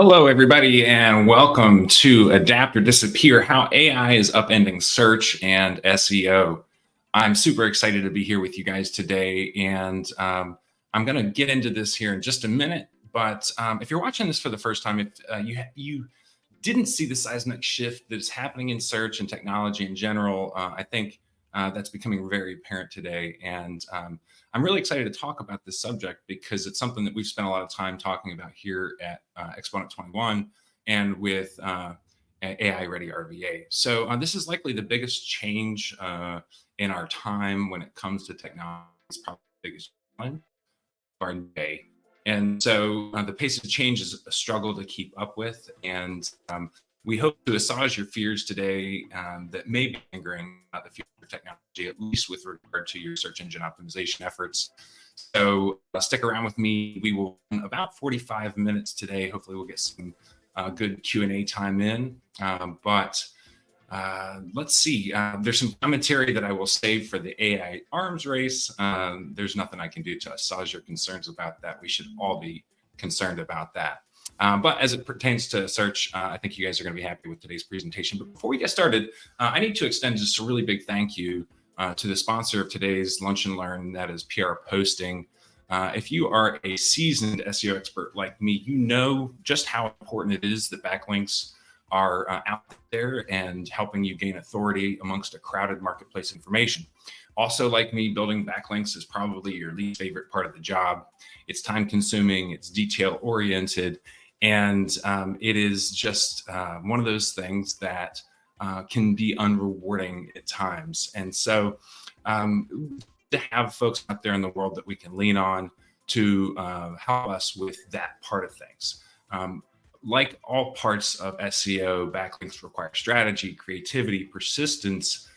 Hello, everybody, and welcome to Adapt or Disappear, how AI is upending search and SEO. I'm super excited to be here with you guys today, and I'm going to get into this here in just a minute. But if you're watching this for the first time, if you didn't see the seismic shift that is happening in search and technology in general, I think that's becoming very apparent today. And I'm really excited to talk about this subject because it's something that we've spent a lot of time talking about here at Exponent 21 and with AI Ready RVA. So this is likely the biggest change in our time when it comes to technology. It's probably the biggest challenge of our day. And so the pace of change is a struggle to keep up with. And we hope to assuage your fears today that may be lingering about the future of technology, at least with regard to your search engine optimization efforts. So stick around with me. We will in about 45 minutes today. Hopefully we'll get some good Q&A time in. Let's see. There's some commentary that I will save for the AI arms race. There's nothing I can do to assuage your concerns about that. We should all be concerned about that. But as it pertains to search, I think you guys are going to be happy with today's presentation. But before we get started, I need to extend just a really big thank you to the sponsor of today's Lunch and Learn, that is PRPosting. If you are a seasoned SEO expert like me, you know just how important it is that backlinks are out there and helping you gain authority amongst a crowded marketplace information. Also, like me, building backlinks is probably your least favorite part of the job. It's time consuming, it's detail oriented, and it is just one of those things that can be unrewarding at times. And so to have folks out there in the world that we can lean on to help us with that part of things. Like all parts of SEO, backlinks require strategy, creativity, persistence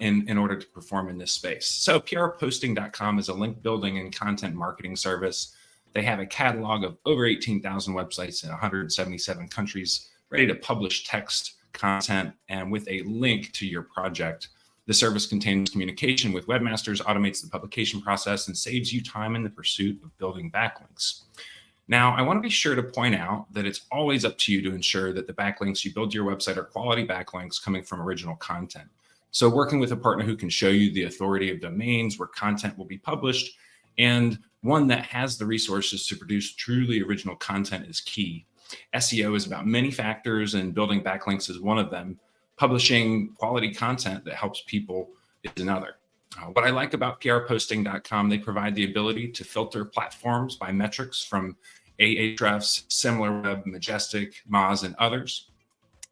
in order to perform in this space. So PRPosting.com is a link building and content marketing service. They have a catalog of over 18,000 websites in 177 countries, ready to publish text content and with a link to your project. The service contains communication with webmasters, automates the publication process, and saves you time in the pursuit of building backlinks. Now, I want to be sure to point out that it's always up to you to ensure that the backlinks you build to your website are quality backlinks coming from original content. So working with a partner who can show you the authority of domains where content will be published and one that has the resources to produce truly original content is key. SEO is about many factors and building backlinks is one of them. Publishing quality content that helps people is another. What I like about PRPosting.com, they provide the ability to filter platforms by metrics from Ahrefs, SimilarWeb, Majestic, Moz, and others.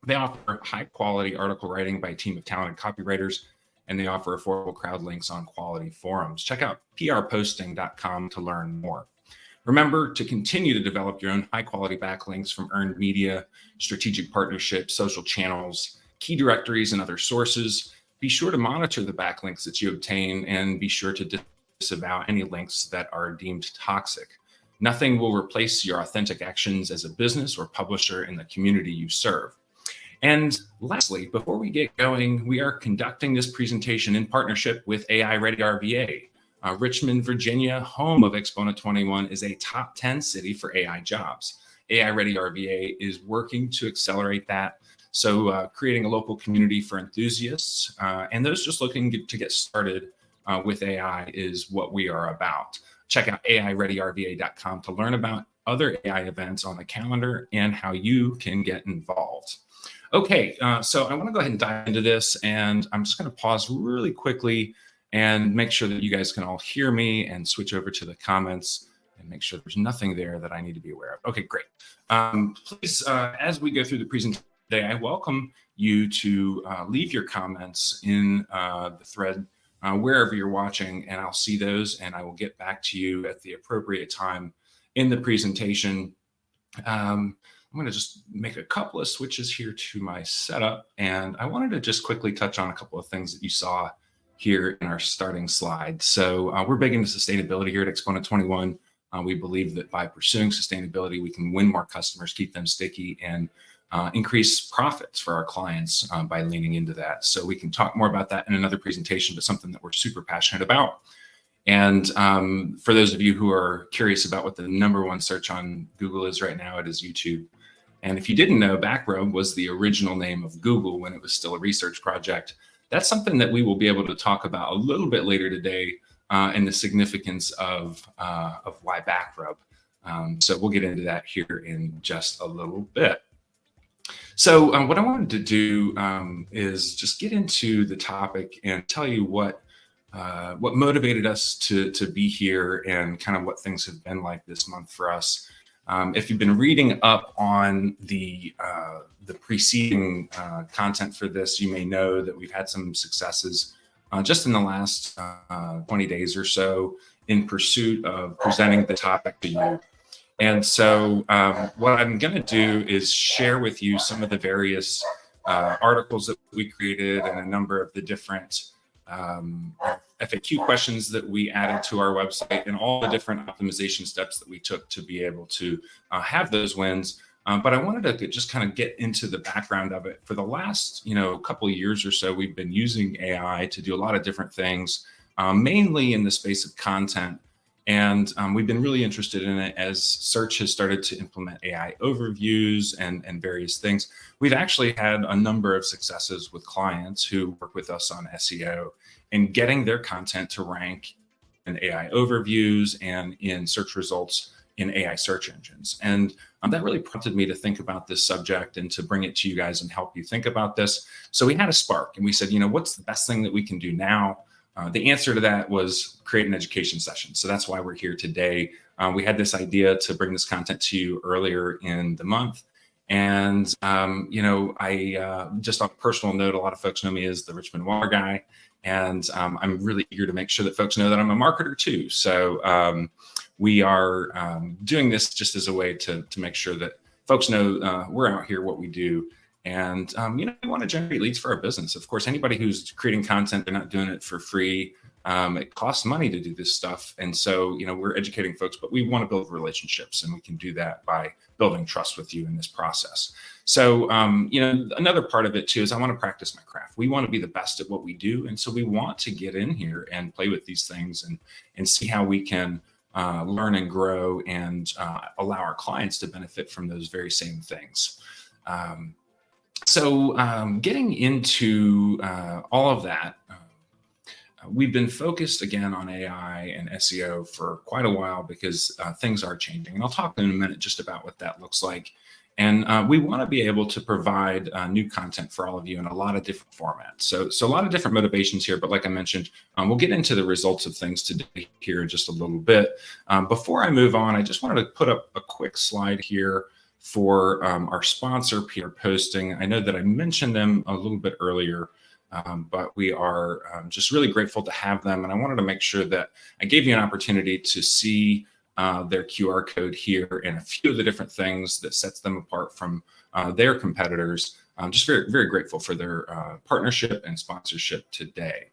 They offer high quality article writing by a team of talented copywriters, and they offer affordable crowd links on quality forums. Check out PRPosting.com to learn more. Remember to continue to develop your own high quality backlinks from earned media, strategic partnerships, social channels, key directories, and other sources. Be sure to monitor the backlinks that you obtain and be sure to disavow any links that are deemed toxic. Nothing will replace your authentic actions as a business or publisher in the community you serve. And lastly, before we get going, we are conducting this presentation in partnership with AI Ready RVA. Richmond, Virginia, home of Exponent 21, is a top 10 city for AI jobs. AI Ready RVA is working to accelerate that. So creating a local community for enthusiasts and those just looking to get started with AI is what we are about. Check out AIReadyRVA.com to learn about other AI events on the calendar and how you can get involved. Okay, so I want to go ahead and dive into this, and I'm just going to pause really quickly and make sure that you guys can all hear me and switch over to the comments and make sure there's nothing there that I need to be aware of. Okay, great. Please, as we go through the presentation, today, I welcome you to leave your comments in the thread wherever you're watching, and I'll see those and I will get back to you at the appropriate time in the presentation. I'm going to just make a couple of switches here to my setup, and I wanted to just quickly touch on a couple of things that you saw here in our starting slide. So we're big into sustainability here at Exponent 21. We believe that by pursuing sustainability, we can win more customers, keep them sticky, and increase profits for our clients by leaning into that. So we can talk more about that in another presentation, but something that we're super passionate about. And for those of you who are curious about what the #1 search on Google is right now, it is YouTube. And if you didn't know, Backrub was the original name of Google when it was still a research project. That's something that we will be able to talk about a little bit later today, and the significance of why Backrub. So we'll get into that here in just a little bit. So what I wanted to do is just get into the topic and tell you what motivated us to be here and kind of what things have been like this month for us. If you've been reading up on the preceding content for this, you may know that we've had some successes just in the last 20 days or so in pursuit of presenting the topic to you. And so what I'm going to do is share with you some of the various articles that we created and a number of the different FAQ questions that we added to our website and all the different optimization steps that we took to be able to have those wins. But I wanted to just kind of get into the background of it. For the last, couple of years or so, we've been using AI to do a lot of different things, mainly in the space of content. And we've been really interested in it as search has started to implement AI overviews and various things. We've actually had a number of successes with clients who work with us on SEO and getting their content to rank in AI overviews and in search results in AI search engines. And that really prompted me to think about this subject and to bring it to you guys and help you think about this. So we had a spark and we said, what's the best thing that we can do now? The answer to that was create an education session. So that's why we're here today. We had this idea to bring this content to you earlier in the month. And, I just on a personal note, a lot of folks know me as the Richmond Water guy. And I'm really eager to make sure that folks know that I'm a marketer too. So we are doing this just as a way to make sure that folks know we're out here, what we do. And, we want to generate leads for our business. Of course, anybody who's creating content, they're not doing it for free. It costs money to do this stuff. And so, we're educating folks, but we want to build relationships, and we can do that by building trust with you in this process. So, another part of it too is I want to practice my craft. We want to be the best at what we do. And so we want to get in here and play with these things and see how we can learn and grow and allow our clients to benefit from those very same things. So getting into all of that, we've been focused again on AI and SEO for quite a while because things are changing. And I'll talk in a minute just about what that looks like. And we want to be able to provide new content for all of you in a lot of different formats. So a lot of different motivations here. But like I mentioned, we'll get into the results of things today here in just a little bit. Before I move on, I just wanted to put up a quick slide here for our sponsor, PRPosting. I know that I mentioned them a little bit earlier, but we are just really grateful to have them. And I wanted to make sure that I gave you an opportunity to see their QR code here and a few of the different things that sets them apart from their competitors. I'm just very, very grateful for their partnership and sponsorship today.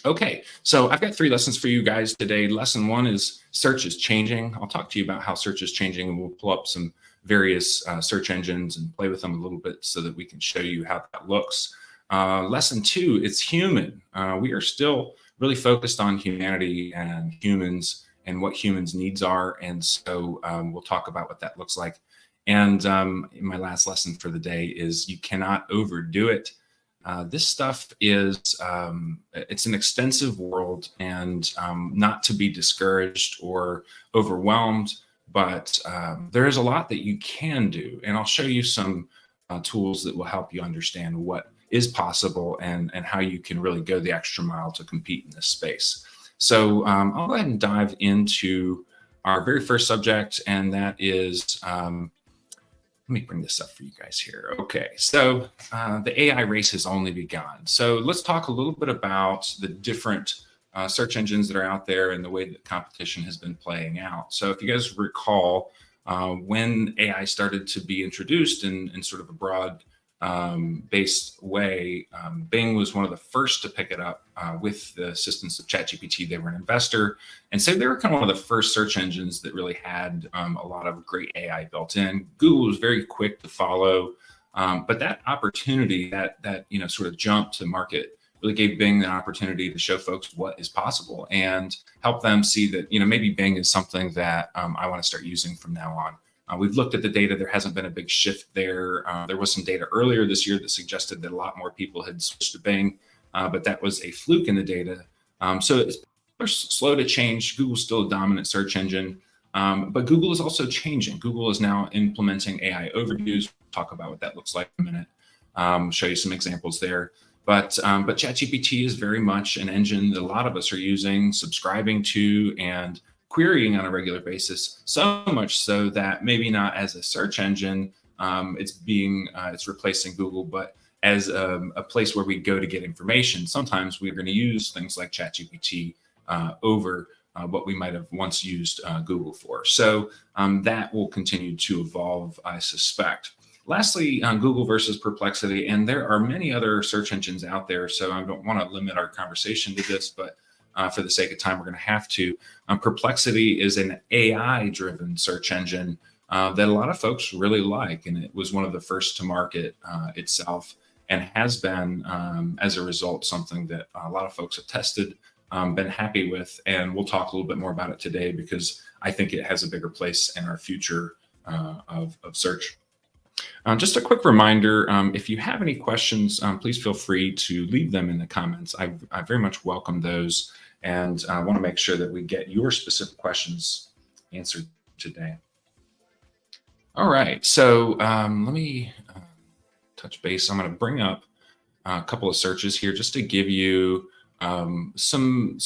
Okay, so I've got 3 lessons for you guys today. Lesson 1 is search is changing. I'll talk to you about how search is changing, and we'll pull up some various search engines and play with them a little bit so that we can show you how that looks. Lesson 2, it's human. We are still really focused on humanity and humans and what humans' needs are. And so we'll talk about what that looks like. And my last lesson for the day is you cannot overdo it. This stuff is, it's an extensive world, and not to be discouraged or overwhelmed, but there is a lot that you can do. And I'll show you some tools that will help you understand what is possible and how you can really go the extra mile to compete in this space. So I'll go ahead and dive into our very first subject, and that is, let me bring this up for you guys here. Okay, so the AI race has only begun. So let's talk a little bit about the different search engines that are out there and the way that competition has been playing out. So if you guys recall, when AI started to be introduced in sort of a broad based way, Bing was one of the first to pick it up with the assistance of ChatGPT. They were an investor. And so they were kind of one of the first search engines that really had a lot of great AI built in. Google was very quick to follow. But that opportunity, that sort of jump to market really gave Bing the opportunity to show folks what is possible and help them see that, maybe Bing is something that I want to start using from now on. We've looked at the data. There hasn't been a big shift there. There was some data earlier this year that suggested that a lot more people had switched to Bing, but that was a fluke in the data. So it's slow to change. Google's still a dominant search engine, but Google is also changing. Google is now implementing AI overviews. We'll talk about what that looks like in a minute. Show you some examples there. But ChatGPT is very much an engine that a lot of us are using, subscribing to, and querying on a regular basis. So much so that maybe not as a search engine, it's replacing Google, but as a place where we go to get information. Sometimes we're going to use things like ChatGPT over what we might have once used Google for. So that will continue to evolve, I suspect. Lastly, Google versus Perplexity, and there are many other search engines out there, so I don't want to limit our conversation to this, but for the sake of time, we're going to have to. Perplexity is an AI-driven search engine that a lot of folks really like, and it was one of the first to market itself, and has been, as a result, something that a lot of folks have tested, been happy with, and we'll talk a little bit more about it today because I think it has a bigger place in our future of search. Just a quick reminder, if you have any questions, please feel free to leave them in the comments. I very much welcome those, and I want to make sure that we get your specific questions answered today. All right, so let me touch base. I'm going to bring up a couple of searches here just to give you some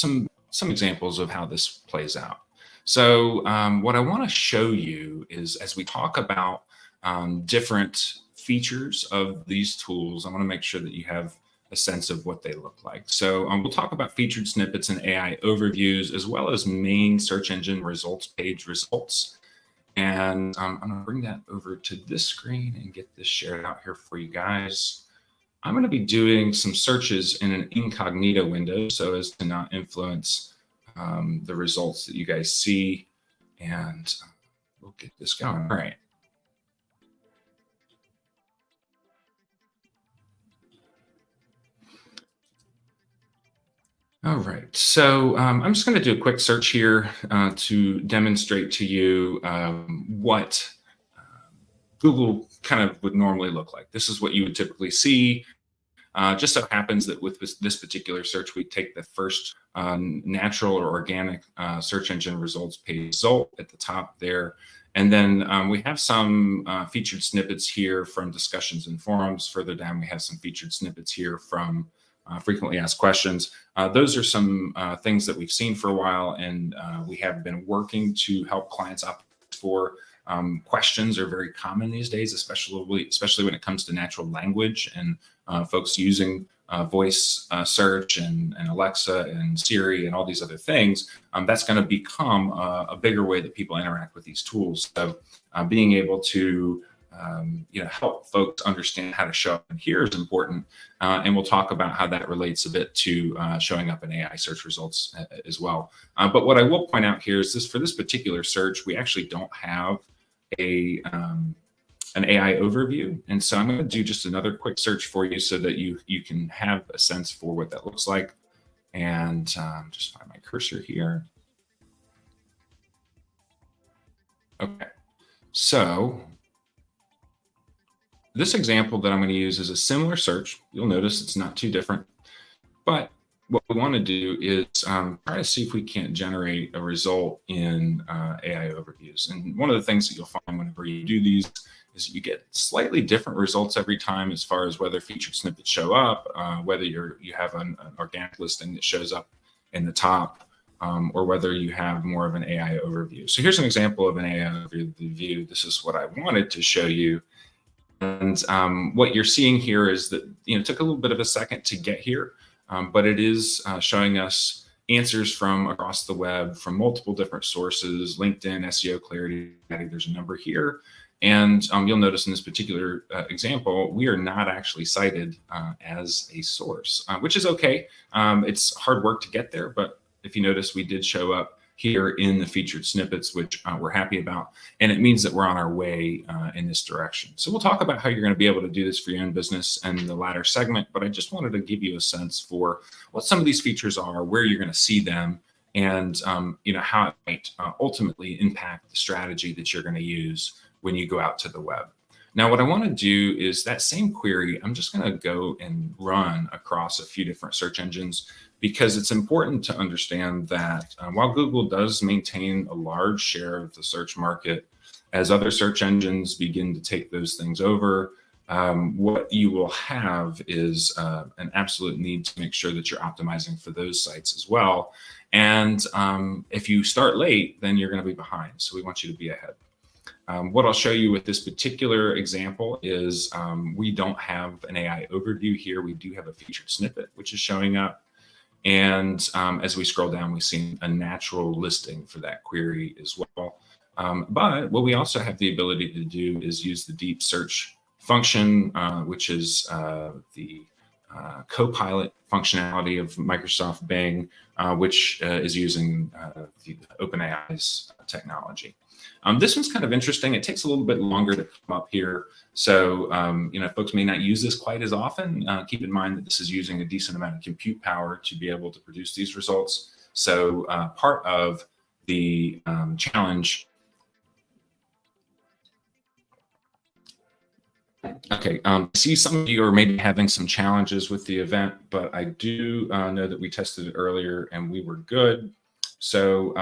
examples of how this plays out. So what I want to show you is, as we talk about different features of these tools, I want to make sure that you have a sense of what they look like. So we'll talk about featured snippets and AI overviews, as well as main search engine results page results. And I'm going to bring that over to this screen and get this shared out here for you guys. I'm going to be doing some searches in an incognito window so as to not influence the results that you guys see. And we'll get this going. All right. All right, so I'm just going to do a quick search here to demonstrate to you what Google kind of would normally look like. This is what you would typically see. Just so happens that with this particular search, we take the first natural or organic search engine results page result at the top there. And then we have some featured snippets here from discussions and forums. Further down, we have some featured snippets here from frequently asked questions. Those are some things that we've seen for a while, and we have been working to help clients optimize for. Questions are very common these days, especially when it comes to natural language and folks using voice search and Alexa and Siri and all these other things. That's going to become a bigger way that people interact with these tools. So being able to help folks understand how to show up in here is important. And we'll talk about how that relates a bit to showing up in AI search results as well. But what I will point out here is for this particular search, we actually don't have an AI overview. And so I'm going to do just another quick search for you so that you can have a sense for what that looks like. And just find my cursor here. Okay, so this example that I'm going to use is a similar search. You'll notice it's not too different, but what we want to do is try to see if we can't generate a result in AI overviews. And one of the things that you'll find whenever you do these is you get slightly different results every time as far as whether featured snippets show up, whether you have an organic listing that shows up in the top, or whether you have more of an AI overview. So here's an example of an AI overview. This is what I wanted to show you. And what you're seeing here is that it took a little bit of a second to get here, but it is showing us answers from across the web from multiple different sources: LinkedIn, SEO Clarity. There's a number here, and you'll notice in this particular example, we are not actually cited as a source, which is okay. It's hard work to get there, but if you notice, we did show up here in the featured snippets, which we're happy about. And it means that we're on our way in this direction. So we'll talk about how you're going to be able to do this for your own business in the latter segment, but I just wanted to give you a sense for what some of these features are, where you're going to see them, and how it might ultimately impact the strategy that you're going to use when you go out to the web. Now, what I want to do is that same query, I'm just going to go and run across a few different search engines, because it's important to understand that while Google does maintain a large share of the search market, as other search engines begin to take those things over, what you will have is an absolute need to make sure that you're optimizing for those sites as well. And if you start late, then you're going to be behind. So we want you to be ahead. What I'll show you with this particular example is we don't have an AI overview here. We do have a featured snippet, which is showing up. And as we scroll down, we see a natural listing for that query as well. But what we also have the ability to do is use the deep search function, which is the Copilot functionality of Microsoft Bing, which is using the OpenAI's technology. This one's kind of interesting. It takes a little bit longer to come up here. So, folks may not use this quite as often. Keep in mind that this is using a decent amount of compute power to be able to produce these results. So part of the challenge. Okay, see, some of you are maybe having some challenges with the event, but I do know that we tested it earlier and we were good. So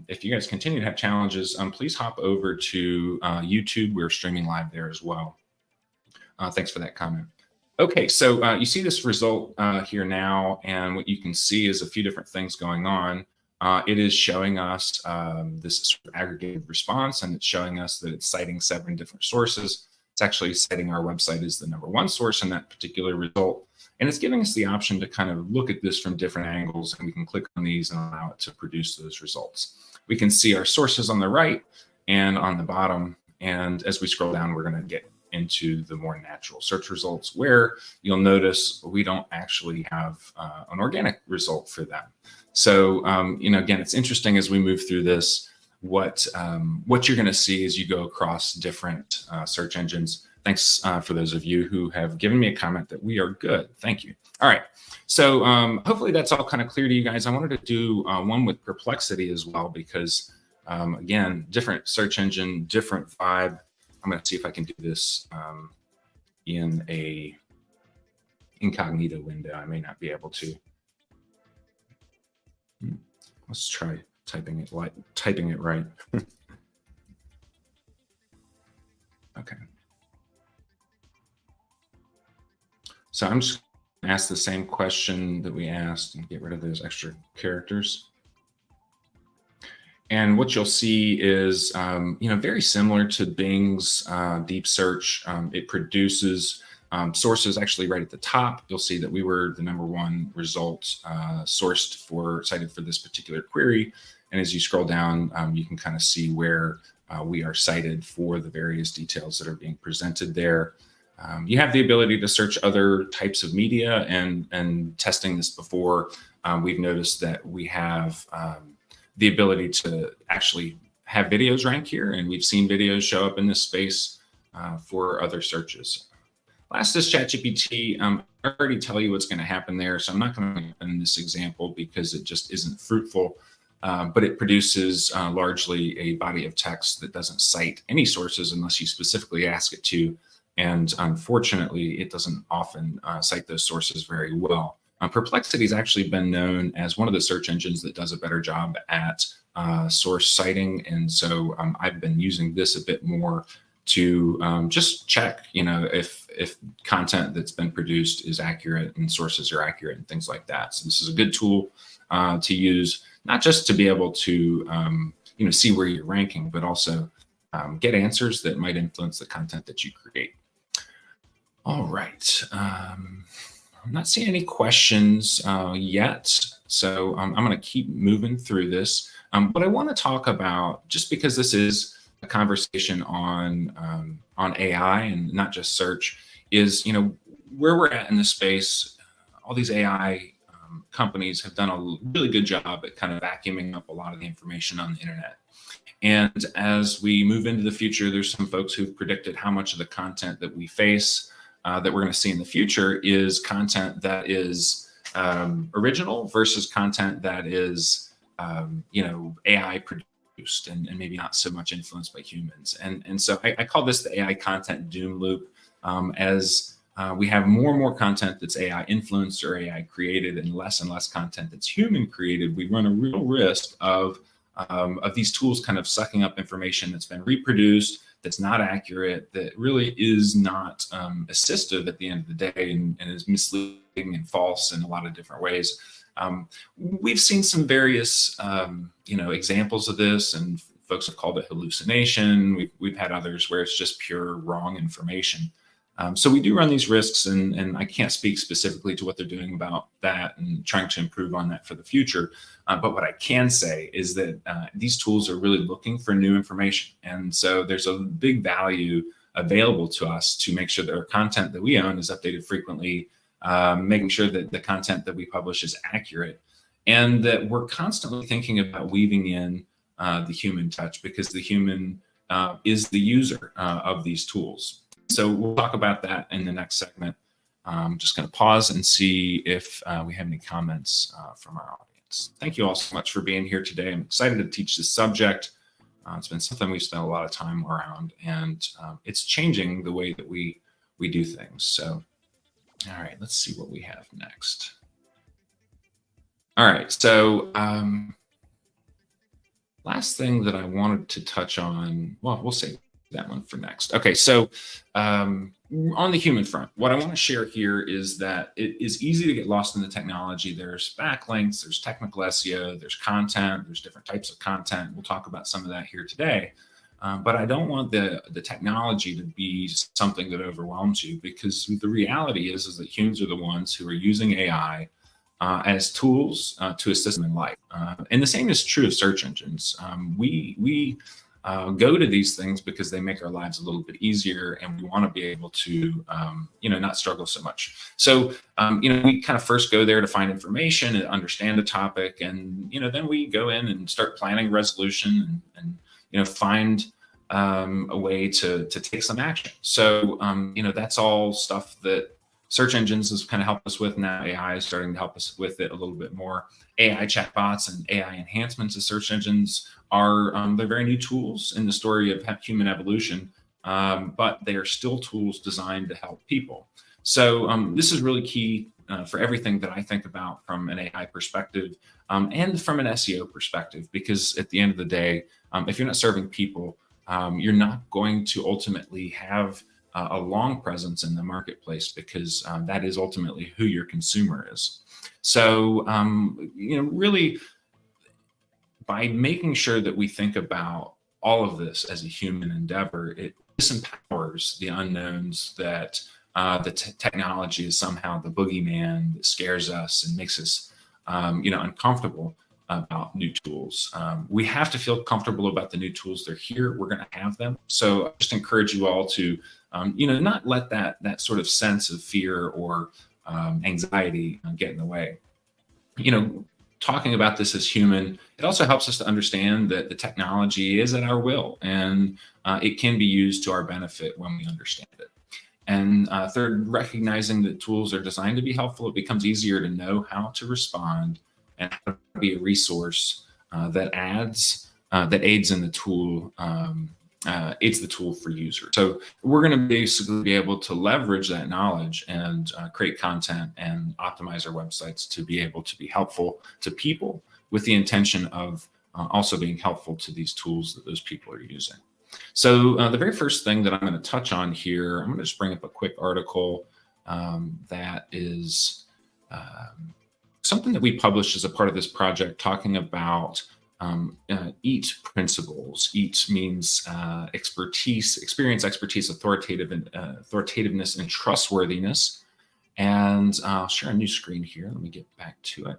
if you guys continue to have challenges, please hop over to YouTube. We're streaming live there as well. Thanks for that comment. Okay, so you see this result here now, and what you can see is a few different things going on. It is showing us this sort of aggregated response, and it's showing us that it's citing 7 different sources. It's actually citing our website as the #1 source in that particular result. And it's giving us the option to kind of look at this from different angles, and we can click on these and allow it to produce those results. We can see our sources on the right and on the bottom. And as we scroll down, we're going to get into the more natural search results, where you'll notice we don't actually have an organic result for them. So, again, it's interesting as we move through this, what you're going to see as you go across different search engines. Thanks for those of you who have given me a comment that we are good. Thank you. All right. So hopefully that's all kind of clear to you guys. I wanted to do one with Perplexity as well, because again, different search engine, different vibe. I'm going to see if I can do this in a incognito window. I may not be able to. Let's try typing it right. Okay. So I'm just going to ask the same question that we asked and get rid of those extra characters. And what you'll see is, very similar to Bing's deep search. It produces sources actually right at the top. You'll see that we were the #1 result cited for this particular query. And as you scroll down, you can kind of see where we are cited for the various details that are being presented there. You have the ability to search other types of media, and testing this before, we've noticed that we have the ability to actually have videos rank here, and we've seen videos show up in this space for other searches. Last is ChatGPT. I already tell you what's going to happen there, so I'm not going to open this example because it just isn't fruitful. But it produces largely a body of text that doesn't cite any sources unless you specifically ask it to. And unfortunately, it doesn't often cite those sources very well. Perplexity has actually been known as one of the search engines that does a better job at source citing. And so I've been using this a bit more to just check, if content that's been produced is accurate and sources are accurate and things like that. So this is a good tool to use, not just to be able to, see where you're ranking, but also get answers that might influence the content that you create. All right. I'm not seeing any questions yet, so I'm going to keep moving through this. What I want to talk about, just because this is a conversation on AI and not just search, is where we're at in this space. All these AI companies have done a really good job at kind of vacuuming up a lot of the information on the internet. And as we move into the future, there's some folks who've predicted how much of the content that we face that we're going to see in the future is content that is original versus content that is, AI produced reproduced and maybe not so much influenced by humans. And so I call this the AI content doom loop. As we have more and more content that's AI influenced or AI created and less content that's human created, we run a real risk of these tools kind of sucking up information that's been reproduced, that's not accurate, that really is not assistive at the end of the day, and is misleading and false in a lot of different ways. We've seen some various examples of this, and folks have called it hallucination. We've had others where it's just pure wrong information. So we do run these risks, and I can't speak specifically to what they're doing about that and trying to improve on that for the future. But what I can say is that these tools are really looking for new information. And so there's a big value available to us to make sure that our content that we own is updated frequently, making sure that the content that we publish is accurate, and that we're constantly thinking about weaving in the human touch, because the human is the user of these tools. So we'll talk about that in the next segment. I'm just going to pause and see if we have any comments from our audience. Thank you all so much for being here today. I'm excited to teach this subject. It's been something we've spent a lot of time around, and it's changing the way that we do things. So, all right, let's see what we have next. All right, so last thing that I wanted to touch on, well, we'll save that one for next. Okay, so on the human front, what I want to share here is that it is easy to get lost in the technology. There's backlinks, there's technical SEO, there's content, there's different types of content. We'll talk about some of that here today. But I don't want the technology to be something that overwhelms you, because the reality is that humans are the ones who are using AI as tools to assist them in life. And the same is true of search engines. We go to these things because they make our lives a little bit easier, and we want to be able to, not struggle so much. So, we kind of first go there to find information and understand a topic, and, then we go in and start planning resolution and find a way to take some action. So, that's all stuff that search engines has kind of helped us with. Now AI is starting to help us with it a little bit more. AI chatbots and AI enhancements of search engines are they're very new tools in the story of human evolution, but they are still tools designed to help people. So this is really key for everything that I think about from an AI perspective and from an SEO perspective, because at the end of the day, if you're not serving people, you're not going to ultimately have a long presence in the marketplace, because that is ultimately who your consumer is. So, really, by making sure that we think about all of this as a human endeavor, it disempowers the unknowns that the technology is somehow the boogeyman that scares us and makes us, uncomfortable about new tools. We have to feel comfortable about the new tools. They're here. We're going to have them. So I just encourage you all to, not let that sort of sense of fear or anxiety get in the way. Talking about this as human, it also helps us to understand that the technology is at our will, and it can be used to our benefit when we understand it. And third, recognizing that tools are designed to be helpful, it becomes easier to know how to respond and how to be a resource that aids in the tool, aids the tool for users. So we're going to basically be able to leverage that knowledge and create content and optimize our websites to be able to be helpful to people, with the intention of also being helpful to these tools that those people are using. So the very first thing that I'm going to touch on here, I'm going to just bring up a quick article that is something that we published as a part of this project, talking about EAT principles. EAT means experience, expertise, authoritativeness, and trustworthiness. And I'll share a new screen here. Let me get back to it.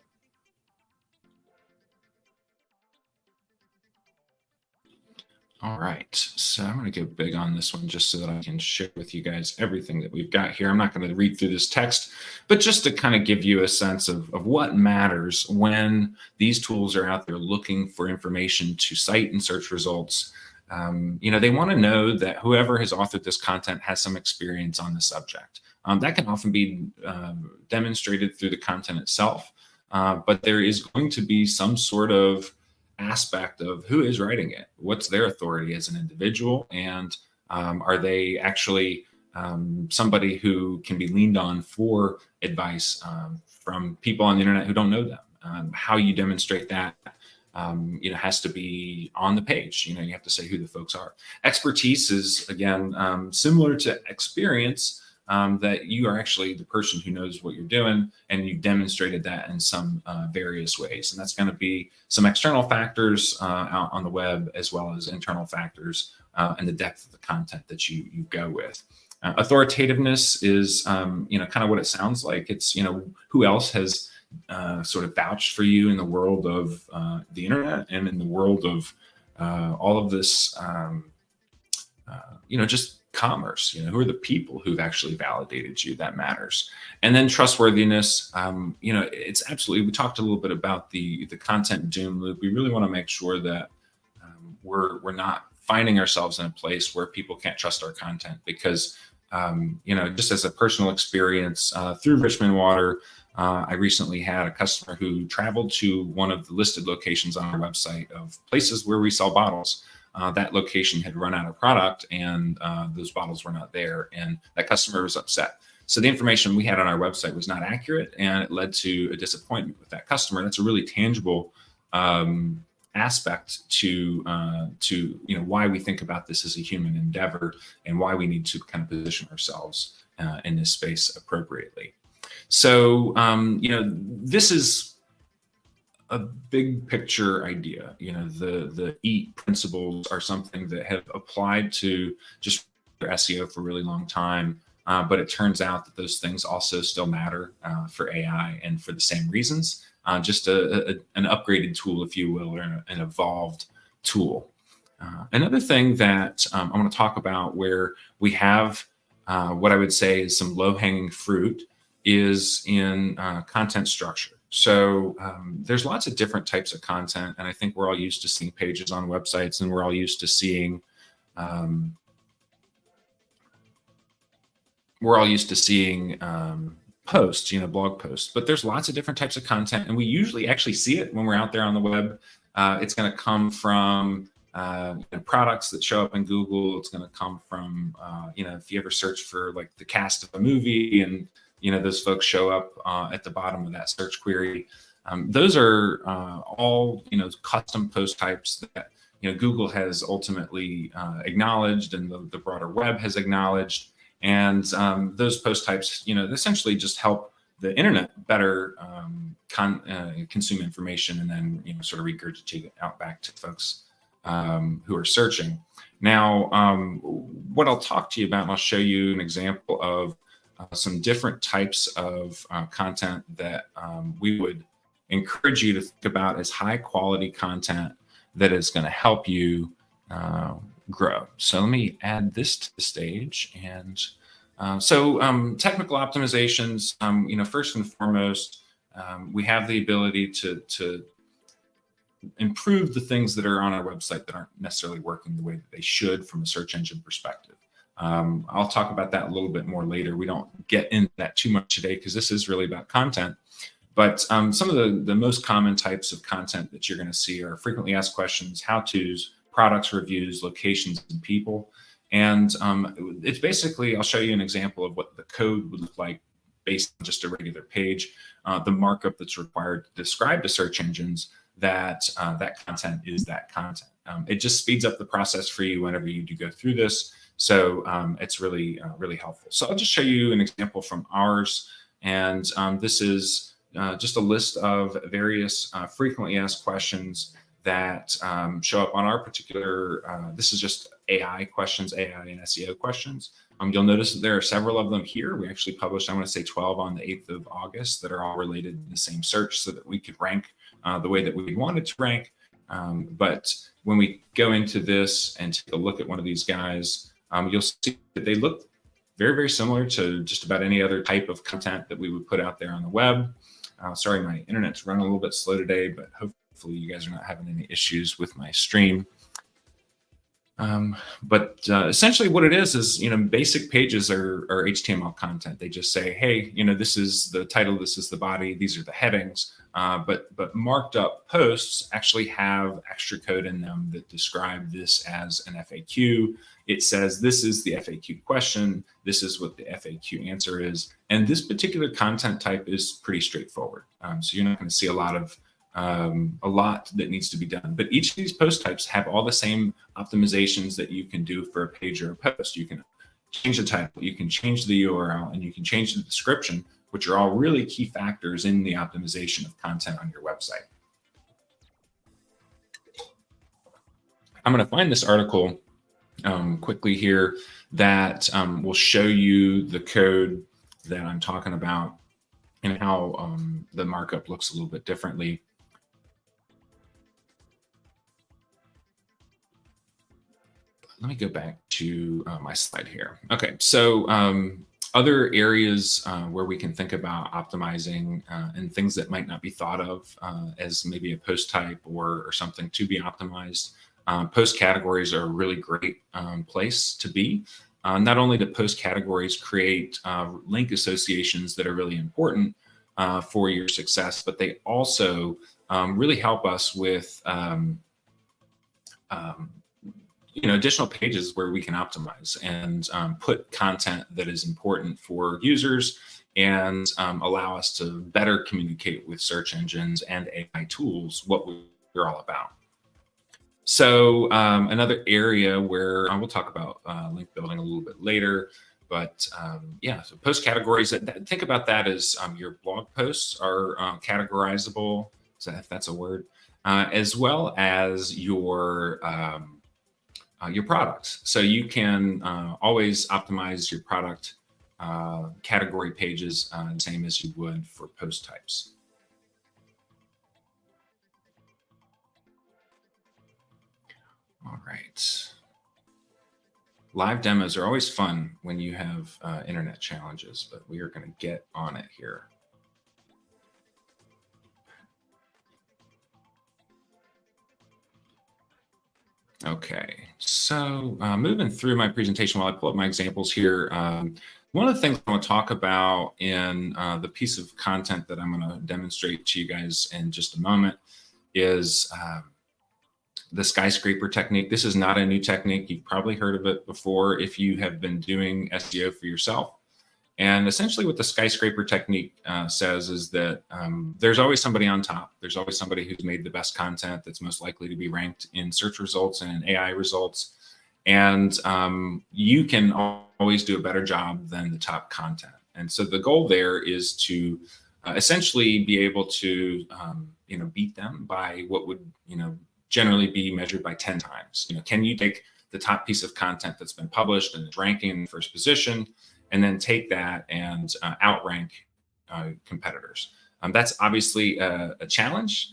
All right, so I'm going to go big on this one just so that I can share with you guys everything that we've got here. I'm not going to read through this text, but just to kind of give you a sense of what matters when these tools are out there looking for information to cite and search results. They want to know that whoever has authored this content has some experience on the subject. That can often be demonstrated through the content itself, but there is going to be some sort of aspect of who is writing it, what's their authority as an individual, and are they actually somebody who can be leaned on for advice from people on the internet who don't know them. How you demonstrate that has to be on the page. You have to say who the folks are. Expertise is, again, similar to experience, that you are actually the person who knows what you're doing, and you demonstrated that in some various ways. And that's going to be some external factors out on the web, as well as internal factors and the depth of the content that you go with. Authoritativeness is, kind of what it sounds like. It's, who else has sort of vouched for you in the world of the internet and in the world of all of this, just commerce. Who are the people who've actually validated you? That matters. And then trustworthiness. It's absolutely. We talked a little bit about the content doom loop. We really want to make sure that we're not finding ourselves in a place where people can't trust our content, because just as a personal experience through Richmond Water, I recently had a customer who traveled to one of the listed locations on our website of places where we sell bottles. That location had run out of product, and those bottles were not there, and that customer was upset. So the information we had on our website was not accurate, and it led to a disappointment with that customer. That's a really tangible aspect to why we think about this as a human endeavor, and why we need to kind of position ourselves in this space appropriately. So this is a big picture idea. The EAT principles are something that have applied to just SEO for a really long time, but it turns out that those things also still matter for AI, and for the same reasons. Just an upgraded tool, if you will, or an evolved tool. Another thing that I want to talk about, where we have what I would say is some low-hanging fruit, is in content structure. So there's lots of different types of content, and I think we're all used to seeing pages on websites, and we're all used to seeing posts, blog posts. But there's lots of different types of content, and we usually actually see it when we're out there on the web. It's going to come from products that show up in Google. It's going to come from if you ever search for like the cast of a movie, and those folks show up at the bottom of that search query. Those are all custom post types that Google has ultimately acknowledged, and the broader web has acknowledged. And those post types, essentially just help the internet better consume information, and then sort of regurgitate it out back to folks who are searching. Now, what I'll talk to you about, and I'll show you an example of some different types of content that we would encourage you to think about as high quality content that is going to help you grow. So let me add this to the stage. And technical optimizations, first and foremost, we have the ability to improve the things that are on our website that aren't necessarily working the way that they should from a search engine perspective. I'll talk about that a little bit more later. We don't get into that too much today, because this is really about content. But some of the most common types of content that you're going to see are frequently asked questions, how-tos, products, reviews, locations, and people. And it's basically, I'll show you an example of what the code would look like based on just a regular page, the markup that's required to describe to search engines that that content is that content. It just speeds up the process for you whenever you do go through this. So it's really, really helpful. So I'll just show you an example from ours. And this is just a list of various frequently asked questions that show up on our particular, this is just AI questions, AI and SEO questions. You'll notice that there are several of them here. We actually published, I want to say 12 on the 8th of August that are all related to the same search, so that we could rank the way that we wanted to rank. But when we go into this and take a look at one of these guys, you'll see that they look very, very similar to just about any other type of content that we would put out there on the web. Sorry, my internet's running a little bit slow today, but hopefully you guys are not having any issues with my stream. But essentially what it is, basic pages are HTML content. They just say, hey, this is the title, this is the body, these are the headings. But marked up posts actually have extra code in them that describe this as an FAQ. It says this is the FAQ question, this is what the FAQ answer is. And this particular content type is pretty straightforward. So you're not going to see a lot that needs to be done. But each of these post types have all the same optimizations that you can do for a page or a post. You can change the title, you can change the URL, and you can change the description, which are all really key factors in the optimization of content on your website. I'm going to find this article quickly here that will show you the code that I'm talking about and how the markup looks a little bit differently. Let me go back to my slide here. Okay, so other areas where we can think about optimizing and things that might not be thought of as maybe a post type or something to be optimized. Post categories are a really great place to be. Not only do post categories create link associations that are really important for your success, but they also really help us with additional pages where we can optimize and put content that is important for users and allow us to better communicate with search engines and AI tools what we're all about. So another area where we'll talk about link building a little bit later, but yeah, so post categories, think about that as your blog posts are categorizable, so if that's a word, as well as your products. So you can always optimize your product category pages, same as you would for post types. All right. Live demos are always fun when you have internet challenges, but we are going to get on it here. Okay, so moving through my presentation while I pull up my examples here, one of the things I want to talk about in the piece of content that I'm going to demonstrate to you guys in just a moment is the Skyscraper technique. This is not a new technique. You've probably heard of it before if you have been doing SEO for yourself. And essentially what the Skyscraper technique says is that there's always somebody on top. There's always somebody who's made the best content that's most likely to be ranked in search results and in AI results. And you can always do a better job than the top content. And so the goal there is to essentially be able to beat them by what would generally be measured by 10 times. Can you take the top piece of content that's been published and is ranking in the first position, and then take that and outrank competitors? That's obviously a challenge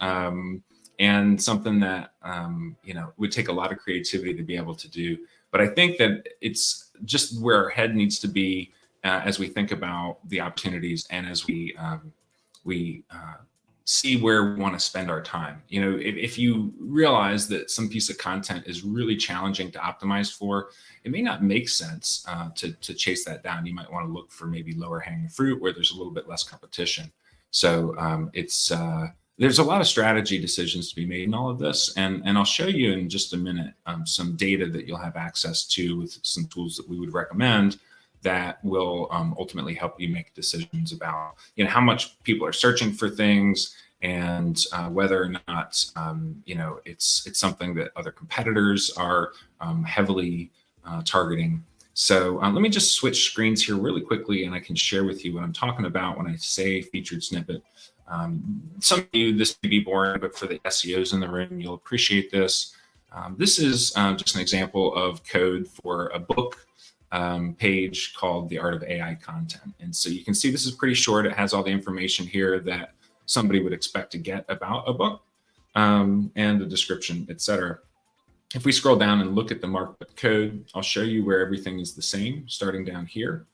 and something that would take a lot of creativity to be able to do. But I think that it's just where our head needs to be as we think about the opportunities and as we see where we want to spend our time. If you realize that some piece of content is really challenging to optimize for, it may not make sense to chase that down. You might want to look for maybe lower hanging fruit where there's a little bit less competition. So there's a lot of strategy decisions to be made in all of this. And I'll show you in just a minute some data that you'll have access to with some tools that we would recommend that will ultimately help you make decisions about how much people are searching for things and whether or not it's something that other competitors are heavily targeting. So let me just switch screens here really quickly, and I can share with you what I'm talking about when I say featured snippet. Some of you, this may be boring, but for the SEOs in the room, you'll appreciate this. This is just an example of code for a book page called The Art of AI Content. And so you can see this is pretty short. It has all the information here that somebody would expect to get about a book and the description, etc. If we scroll down and look at the markup code, I'll show you where everything is the same starting down here.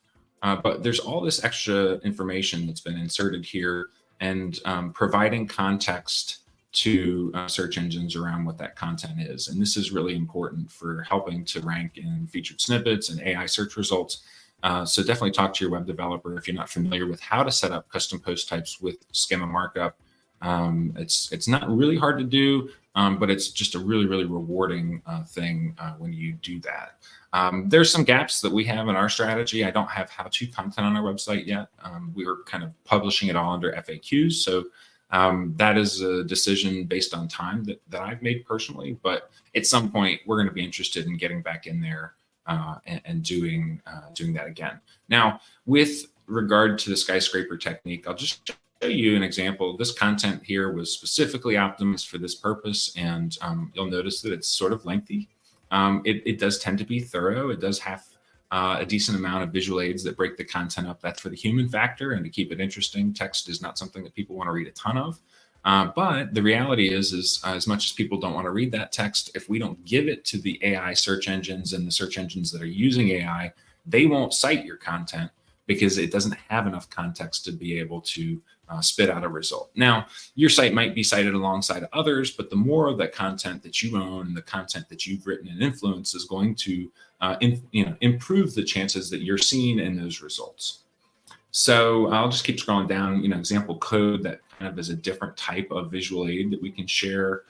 But there's all this extra information that's been inserted here and providing context to search engines around what that content is. And this is really important for helping to rank in featured snippets and AI search results. So definitely talk to your web developer if you're not familiar with how to set up custom post types with schema markup. It's not really hard to do, but it's just a really, really rewarding thing when you do that. There's some gaps that we have in our strategy. I don't have how-to content on our website yet. We were kind of publishing it all under FAQs. So that is a decision based on time that I've made personally. But at some point, we're going to be interested in getting back in there and doing that again. Now, with regard to the Skyscraper technique, I'll just show you an example. This content here was specifically optimized for this purpose, and you'll notice that it's sort of lengthy. It does tend to be thorough. It does have a decent amount of visual aids that break the content up. That's for the human factor and to keep it interesting. Text is not something that people want to read a ton of. But the reality is as much as people don't want to read that text, if we don't give it to the AI search engines and the search engines that are using AI, they won't cite your content because it doesn't have enough context to be able to spit out a result. Now, your site might be cited alongside others, but the more of the content that you own and the content that you've written and influenced is going to improve the chances that you're seen in those results. So I'll just keep scrolling down, example code that kind of is a different type of visual aid that we can share.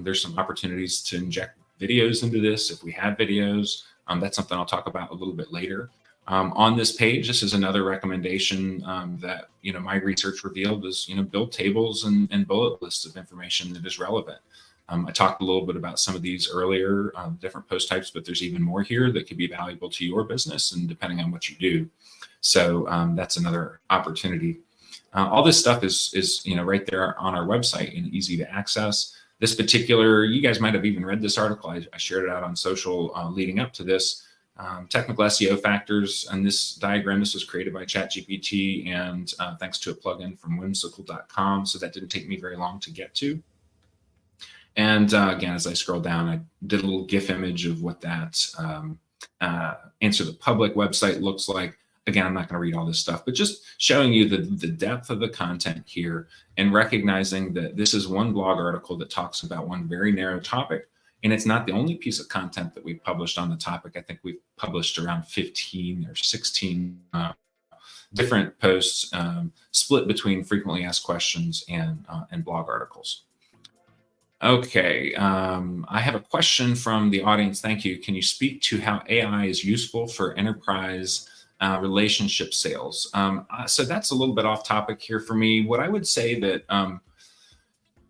There's some opportunities to inject videos into this if we have videos. That's something I'll talk about a little bit later. On this page, this is another recommendation that my research revealed is build tables and bullet lists of information that is relevant. I talked a little bit about some of these earlier, different post types, but there's even more here that could be valuable to your business and depending on what you do. So that's another opportunity. All this stuff is right there on our website and easy to access. This particular, you guys might have even read this article. I shared it out on social leading up to this. Technical SEO factors, and this diagram, this was created by ChatGPT and thanks to a plugin from whimsical.com. So that didn't take me very long to get to. And again, as I scroll down, I did a little GIF image of what that Answer the Public website looks like. Again, I'm not going to read all this stuff, but just showing you the depth of the content here and recognizing that this is one blog article that talks about one very narrow topic. And it's not the only piece of content that we've published on the topic. I think we've published around 15 or 16 different posts split between frequently asked questions and blog articles. Okay, I have a question from the audience. Thank you. Can you speak to how AI is useful for enterprise relationship sales? So that's a little bit off topic here for me. What I would say that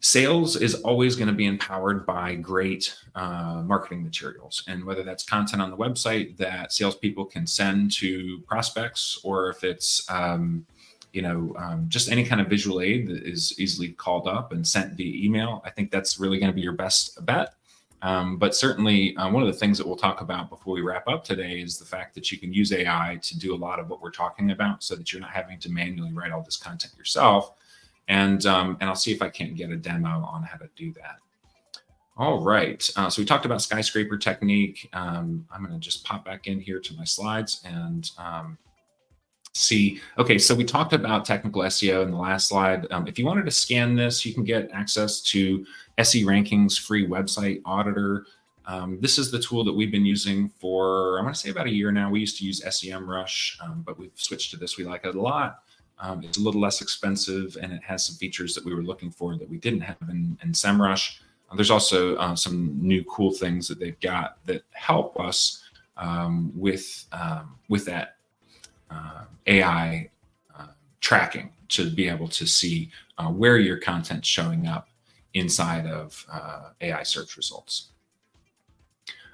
sales is always going to be empowered by great marketing materials, and whether that's content on the website that salespeople can send to prospects, or if it's just any kind of visual aid that is easily called up and sent via email, I think that's really going to be your best bet. But certainly one of the things that we'll talk about before we wrap up today is the fact that you can use AI to do a lot of what we're talking about so that you're not having to manually write all this content yourself. And I'll see if I can't get a demo on how to do that. All right, so we talked about Skyscraper technique. I'm going to just pop back in here to my slides and see. Okay, so we talked about technical SEO in the last slide. If you wanted to scan this, you can get access to SE Rankings free website auditor. This is the tool that we've been using for, I'm going to say about a year now. We used to use Semrush, but we've switched to this. We like it a lot. It's a little less expensive, and it has some features that we were looking for that we didn't have in Semrush. There's also some new cool things that they've got that help us with that AI tracking to be able to see where your content's showing up inside of AI search results.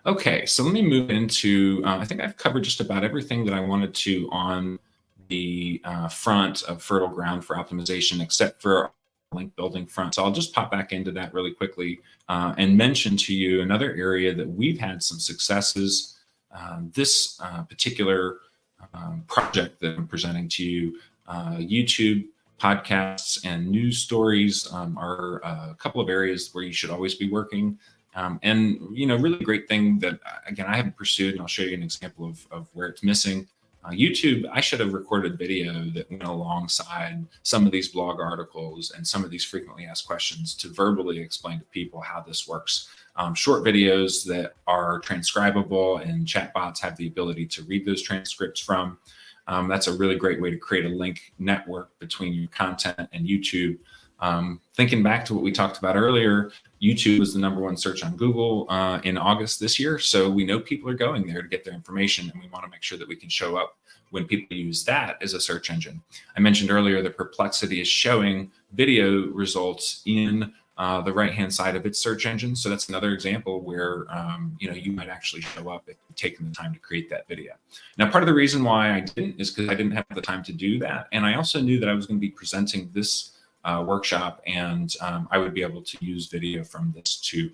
Okay, so let me move into, I think I've covered just about everything that I wanted to on the front of fertile ground for optimization, except for link building front. So I'll just pop back into that really quickly and mention to you another area that we've had some successes. This particular project that I'm presenting to you, YouTube, podcasts, and news stories are a couple of areas where you should always be working. And really great thing that, again, I haven't pursued, and I'll show you an example of where it's missing. YouTube, I should have recorded video that went alongside some of these blog articles and some of these frequently asked questions to verbally explain to people how this works. Short videos that are transcribable and chatbots have the ability to read those transcripts from. That's a really great way to create a link network between your content and YouTube. Thinking back to what we talked about earlier, YouTube was the #1 search on Google in August this year. So we know people are going there to get their information, and we want to make sure that we can show up when people use that as a search engine. I mentioned earlier that Perplexity is showing video results in the right-hand side of its search engine. So that's another example where you might actually show up if you've taken the time to create that video. Now, part of the reason why I didn't is because I didn't have the time to do that. And I also knew that I was going to be presenting this workshop, and I would be able to use video from this to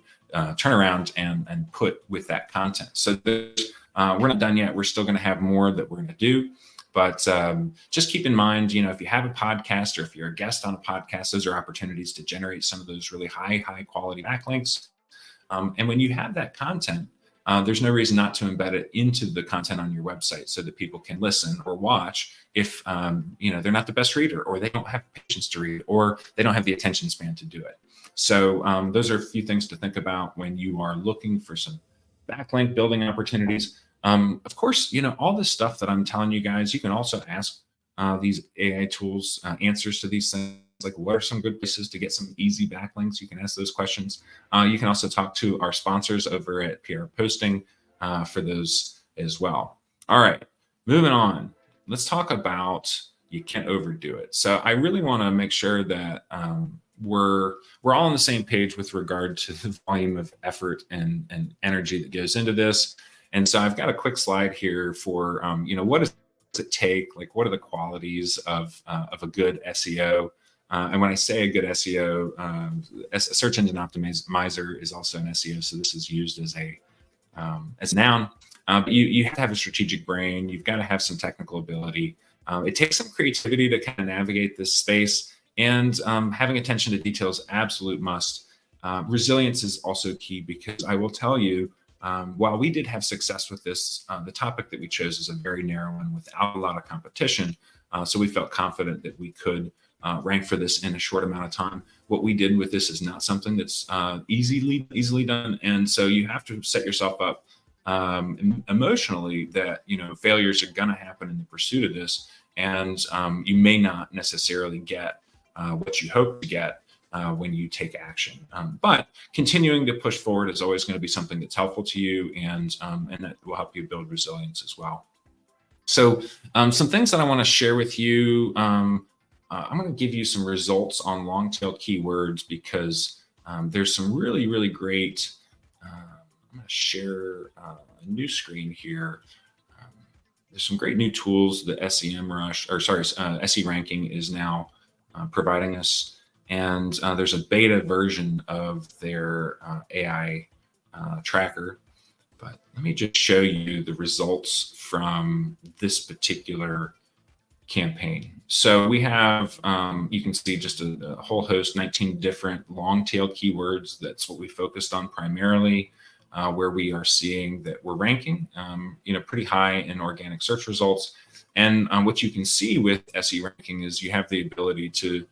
turn around and put with that content. So we're not done yet. We're still going to have more that we're going to do. But just keep in mind, if you have a podcast or if you're a guest on a podcast, those are opportunities to generate some of those really high quality backlinks. And when you have that content, there's no reason not to embed it into the content on your website so that people can listen or watch if they're not the best reader, or they don't have patience to read, or they don't have the attention span to do it. So those are a few things to think about when you are looking for some backlink building opportunities. Of course, all this stuff that I'm telling you guys, you can also ask these AI tools answers to these things. Like, what are some good places to get some easy backlinks? You can ask those questions. You can also talk to our sponsors over at PRPosting for those as well. All right, moving on. Let's talk about you can't overdo it. So I really want to make sure that we're all on the same page with regard to the volume of effort and energy that goes into this. And so I've got a quick slide here for what does it take? Like, what are the qualities of a good SEO? And when I say a good SEO, a search engine optimizer is also an SEO. So this is used as a noun. But you have to have a strategic brain. You've got to have some technical ability. It takes some creativity to kind of navigate this space, and having attention to detail is absolute must. Resilience is also key, because I will tell you, while we did have success with this, the topic that we chose is a very narrow one without a lot of competition. So we felt confident that we could rank for this in a short amount of time. What we did with this is not something that's easily done. And so you have to set yourself up emotionally that, failures are going to happen in the pursuit of this. And you may not necessarily get what you hope to get when you take action. But continuing to push forward is always going to be something that's helpful to you, and that will help you build resilience as well. So some things that I want to share with you. I'm going to give you some results on long tail keywords, because there's some really great. I'm going to share a new screen here. There's some great new tools that SE Ranking is now providing us. And there's a beta version of their AI tracker. But let me just show you the results from this particular campaign. So we have, you can see just a whole host, 19 different long tail keywords. That's what we focused on primarily, where we are seeing that we're ranking, pretty high in organic search results. And what you can see with SE Ranking is you have the ability to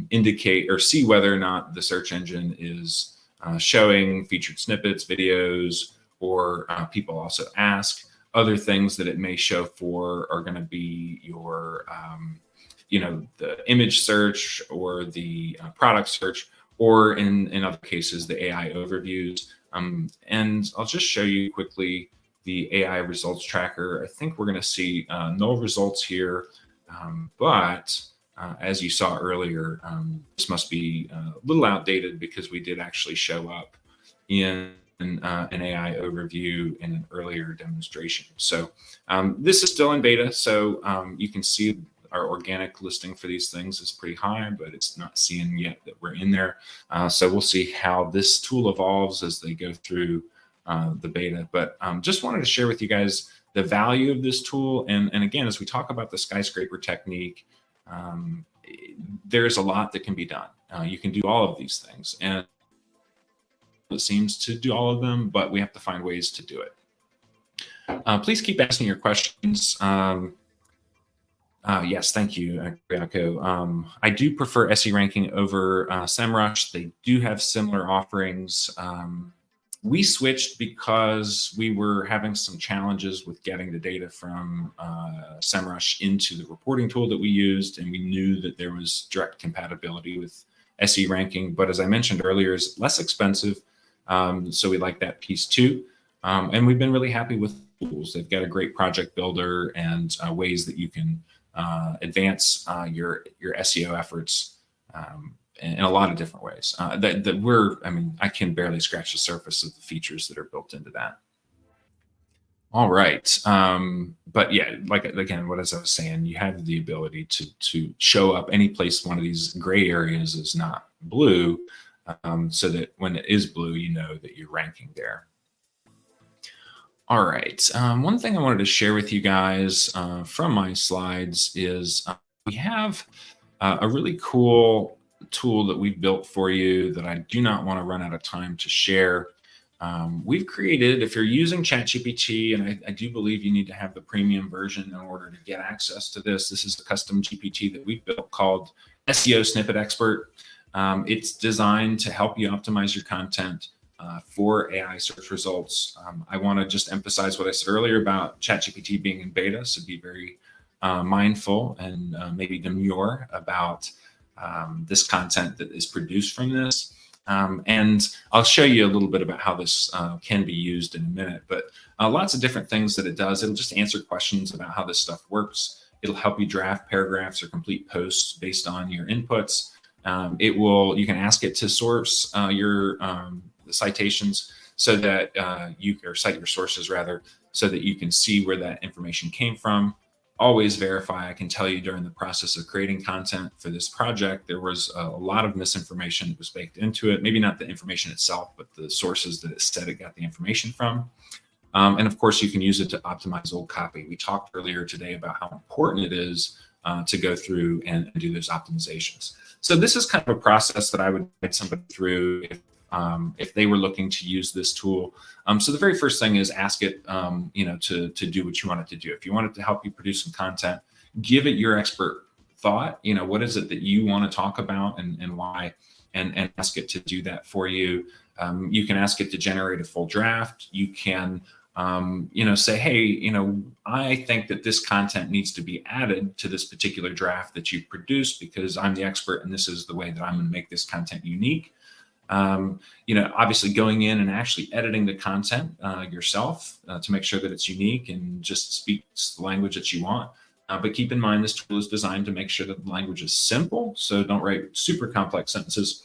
indicate or see whether or not the search engine is showing featured snippets, videos, or people also ask. Other things that it may show for are going to be your, the image search or the product search, or in other cases, the AI overviews. And I'll just show you quickly the AI results tracker. I think we're going to see null results here, but as you saw earlier, this must be a little outdated, because we did actually show up in an AI overview in an earlier demonstration. So this is still in beta. So you can see our organic listing for these things is pretty high, but it's not seeing yet that we're in there. So we'll see how this tool evolves as they go through the beta. But just wanted to share with you guys the value of this tool. And again, as we talk about the Skyscraper technique, there's a lot that can be done. You can do all of these things, and it seems to do all of them, but we have to find ways to do it. Please keep asking your questions. Yes, thank you, Kriako. I do prefer SE ranking over Semrush. They do have similar offerings. We switched because we were having some challenges with getting the data from Semrush into the reporting tool that we used, and we knew that there was direct compatibility with SE ranking. But as I mentioned earlier, it's less expensive, so we like that piece too. And we've been really happy with tools. They've got a great project builder and ways that you can advance your SEO efforts in a lot of different ways. I mean, I can barely scratch the surface of the features that are built into that. All right, but yeah, like again, as I was saying, you have the ability to show up any place one of these gray areas is not blue, so that when it is blue, you know that you're ranking there. All right. One thing I wanted to share with you guys from my slides is we have a really cool tool that we've built for you that I do not want to run out of time to share. We've created, if you're using ChatGPT, and I do believe you need to have the premium version in order to get access to this. This is a custom GPT that we've built called SEO Snippet Expert. It's designed to help you optimize your content for AI search results. I want to just emphasize what I said earlier about ChatGPT being in beta, so be very mindful and maybe demure about this content that is produced from this. And I'll show you a little bit about how this can be used in a minute, but lots of different things that it does. It'll just answer questions about how this stuff works. It'll help you draft paragraphs or complete posts based on your inputs. You can ask it to source your citations so that or cite your sources rather, so that you can see where that information came from. Always verify. I can tell you during the process of creating content for this project, there was a lot of misinformation that was baked into it. Maybe not the information itself, but the sources that it said it got the information from. And of course, you can use it to optimize old copy. We talked earlier today about how important it is to go through and do those optimizations. So this is kind of a process that I would guide somebody through if they were looking to use this tool. So the very first thing is ask it, to do what you want it to do. If you want it to help you produce some content, give it your expert thought. What is it that you want to talk about and why, and ask it to do that for you. You can ask it to generate a full draft. You can, say, hey, I think that this content needs to be added to this particular draft that you've produced because I'm the expert and this is the way that I'm going to make this content unique. Obviously going in and actually editing the content yourself to make sure that it's unique and just speaks the language that you want. But keep in mind, this tool is designed to make sure that the language is simple. So don't write super complex sentences.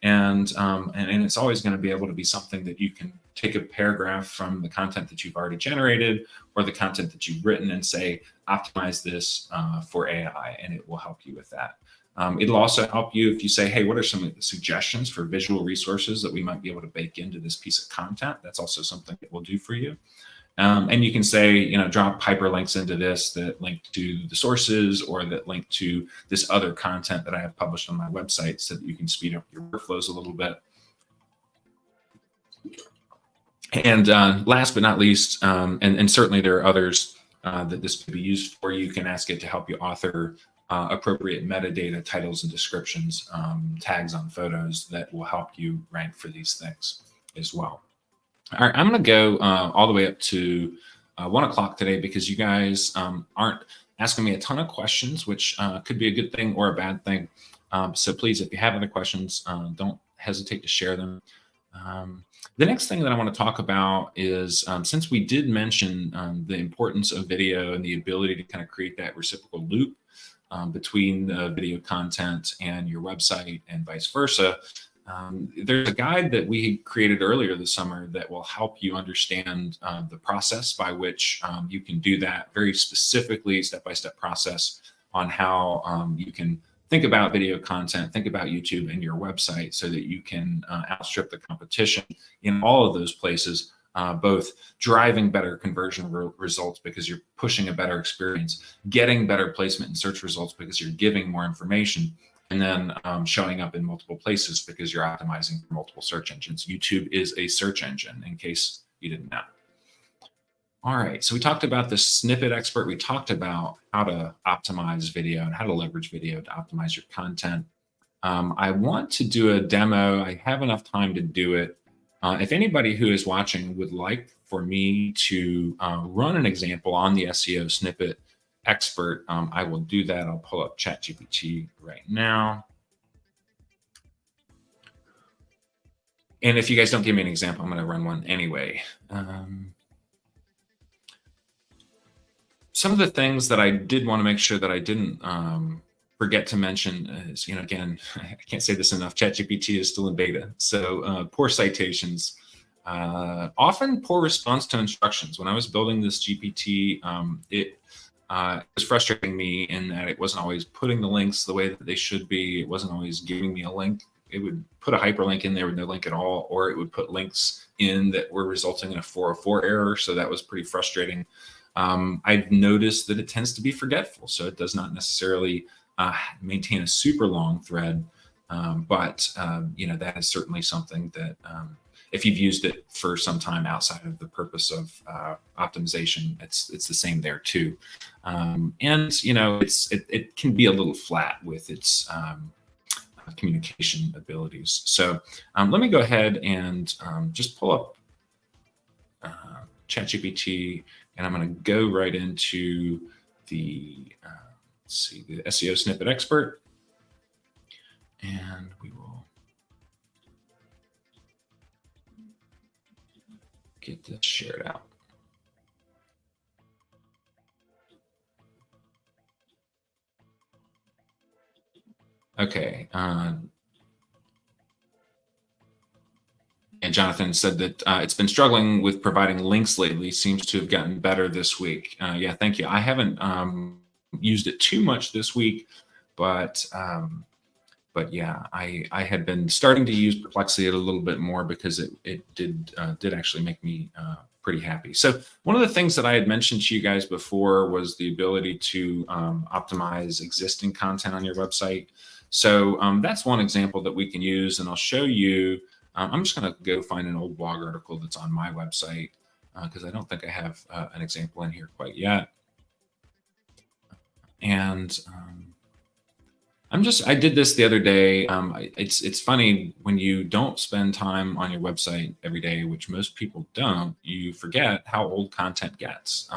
And it's always going to be able to be something that you can take a paragraph from the content that you've already generated or the content that you've written and say, optimize this for AI, and it will help you with that. It'll also help you if you say, hey, what are some of the suggestions for visual resources that we might be able to bake into this piece of content? That's also something it will do for you. And you can say, drop hyperlinks into this that link to the sources or that link to this other content that I have published on my website so that you can speed up your workflows a little bit. And last but not least, and certainly there are others that this could be used for, you can ask it to help you author appropriate metadata, titles and descriptions, tags on photos that will help you rank for these things as well. All right, I'm going to go all the way up to 1 o'clock today because you guys aren't asking me a ton of questions, which could be a good thing or a bad thing. So please, if you have other questions, don't hesitate to share them. The next thing that I want to talk about is, since we did mention the importance of video and the ability to kind of create that reciprocal loop between the video content and your website and vice versa, there's a guide that we created earlier this summer that will help you understand the process by which you can do that, very specifically step-by-step process on how you can think about video content, think about YouTube and your website so that you can outstrip the competition in all of those places, both driving better conversion results because you're pushing a better experience, getting better placement in search results because you're giving more information, and then showing up in multiple places because you're optimizing for multiple search engines. YouTube is a search engine, in case you didn't know. All right, so we talked about the Snippet Expert. We talked about how to optimize video and how to leverage video to optimize your content. I want to do a demo. I have enough time to do it. If anybody who is watching would like for me to run an example on the SEO Snippet Expert, I will do that. I'll pull up ChatGPT right now. And if you guys don't give me an example, I'm going to run one anyway. Some of the things that I did want to make sure that I didn't forget to mention is, again, I can't say this enough, ChatGPT is still in beta. So poor citations, often poor response to instructions. When I was building this GPT, it was frustrating me in that it wasn't always putting the links the way that they should be. It wasn't always giving me a link. It would put a hyperlink in there with no link at all, or it would put links in that were resulting in a 404 error. So that was pretty frustrating. I've noticed that it tends to be forgetful, so it does not necessarily maintain a super long thread, but that is certainly something that if you've used it for some time outside of the purpose of optimization, it's the same there too. And it can be a little flat with its communication abilities. So let me go ahead and just pull up ChatGPT. And I'm going to go right into the, the SEO Snippet Expert. And we will get this shared out. Okay. And Jonathan said that it's been struggling with providing links lately, seems to have gotten better this week. Yeah, thank you. I haven't used it too much this week, but yeah, I had been starting to use Perplexity a little bit more because it did actually make me pretty happy. So one of the things that I had mentioned to you guys before was the ability to optimize existing content on your website. So that's one example that we can use, and I'll show you. I'm just going to go find an old blog article that's on my website because I don't think I have an example in here quite yet. And I did this the other day. It's funny when you don't spend time on your website every day, which most people don't, you forget how old content gets.